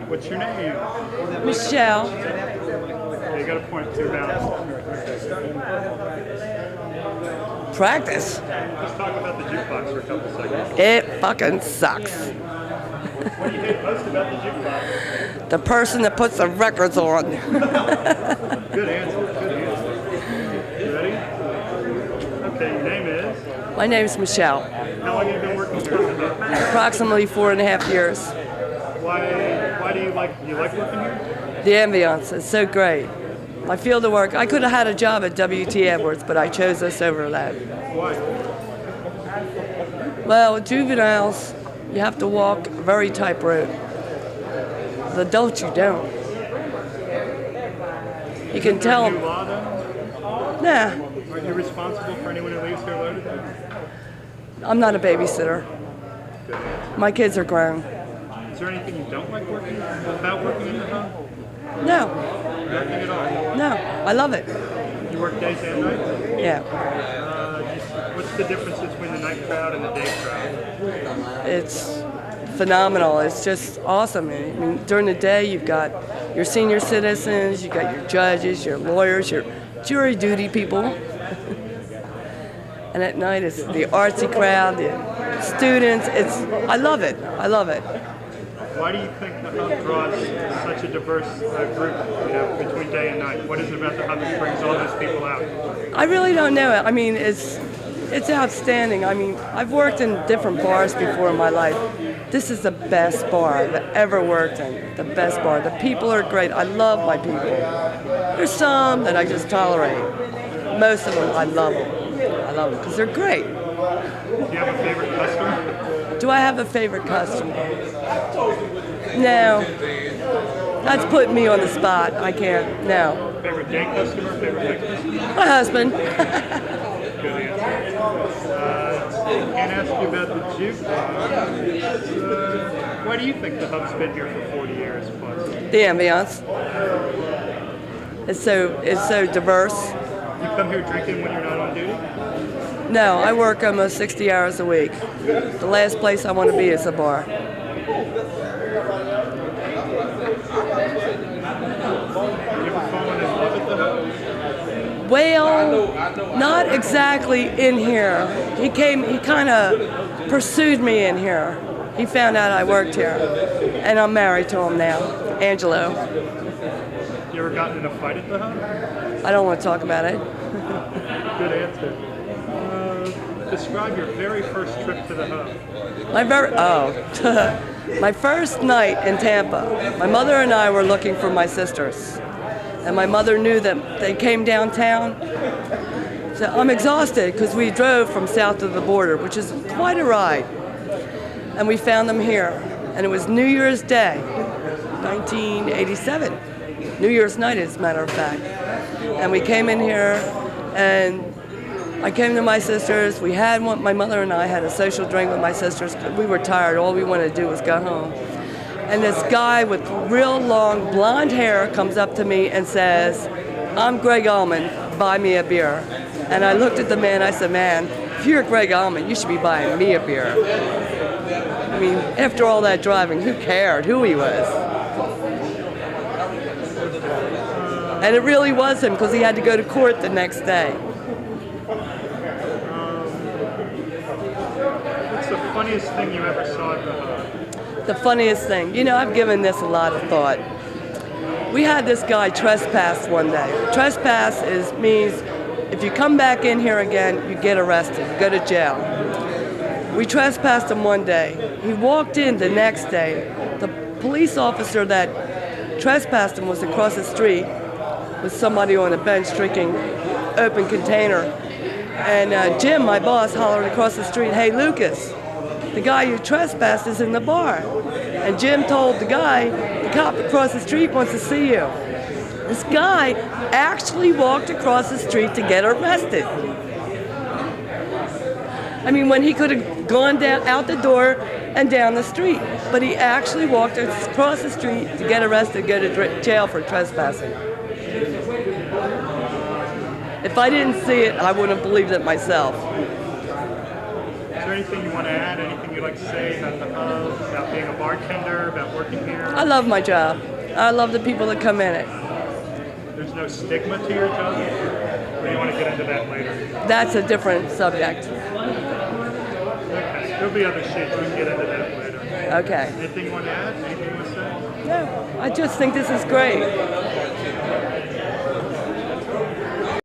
What's your name? Michelle. Okay, you got to point to balance. Practice. Let's talk about the jukebox for a couple seconds. It fucking sucks. What do you hate most about the jukebox? The person that puts the records on. Good answer. Good answer. You ready? Okay, your name is? My name's Michelle. How long have you been working here? Approximately 4.5 years. Why do you like working here? The ambiance is so great. My field of work, I could have had a job at W.T. Edwards, but I chose this over that. Why? Well, with juveniles, you have to walk a very tightrope. The adults, you don't. You can tell New them, law then? nah, Are you responsible for anyone who leaves here loaded? I'm not a babysitter. My kids are grown. Is there anything you don't like about working in the hub? No, Nothing at all. no, I love it. You work days and nights? Yeah, What's the difference between the night crowd and the day crowd? it's phenomenal. It's just awesome. I mean, during the day, you've got your senior citizens, you've got your judges, your lawyers, your jury duty people. And at night, it's the artsy crowd, the students. I love it. I love it. Why do you think the hub draws such a diverse group, between day and night? What is it about the hub that brings all those people out? I really don't know. I mean, it's outstanding. I mean, I've worked in different bars before in my life. This is the best bar I've ever worked in. The best bar. The people are great. I love my people. There's some that I just tolerate. Most of them, I love them. I love them because they're great. Do you have a favorite customer? Do I have a favorite customer? No. That's putting me on the spot. I can't. No. Favorite day customer? Favorite night customer? My husband. Good answer. Can't ask you about the jukebox. Why do you think the hub's been here for 40 years plus? The ambiance. It's so diverse. You come here drinking when you're not on duty? No, I work almost 60 hours a week. The last place I want to be is a bar. You ever fallen in love at the hub? Well, not exactly in here. He kind of pursued me in here. He found out I worked here, and I'm married to him now, Angelo. You ever gotten in a fight at the hub? I don't want to talk about it. Good answer. Describe your very first trip to the hub. My first night in Tampa, my mother and I were looking for my sisters. And my mother knew that they came downtown. So I'm exhausted because we drove from south of the border, which is quite a ride. And we found them here. And it was New Year's Day, 1987. New Year's night, as a matter of fact. And we came in here, and I came to my sisters. My mother and I had a social drink with my sisters. We were tired. All we wanted to do was go home. And this guy with real long blonde hair comes up to me and says, "I'm Greg Allman, buy me a beer." And I looked at the man, I said, "Man, if you're Greg Allman, you should be buying me a beer." I mean, after all that driving, who cared who he was? And it really was him because he had to go to court the next day. What's the funniest thing you ever saw at the hub? The funniest thing, I've given this a lot of thought. We had this guy trespass one day. Trespass means if you come back in here again, you get arrested, you go to jail. We trespassed him one day. He walked in the next day. The police officer that trespassed him was across the street with somebody on a bench drinking open container. And Jim, my boss, hollered across the street, "Hey, Lucas, the guy you trespassed is in the bar." And Jim told the guy, "The cop across the street wants to see you." This guy actually walked across the street to get arrested. I mean, when he could have gone out the door and down the street. But he actually walked across the street to get arrested, go to jail for trespassing. If I didn't see it, I wouldn't have believed it myself. Is there anything you want to add? Anything you'd like to say about the hub, about being a bartender, about working here? I love my job. I love the people that come in it. There's no stigma to your job? Or do you want to get into that later? That's a different subject. Okay, there'll be other sheets. We can get into that later. Okay. Anything you want to add? Anything you want to say? No, I just think this is great.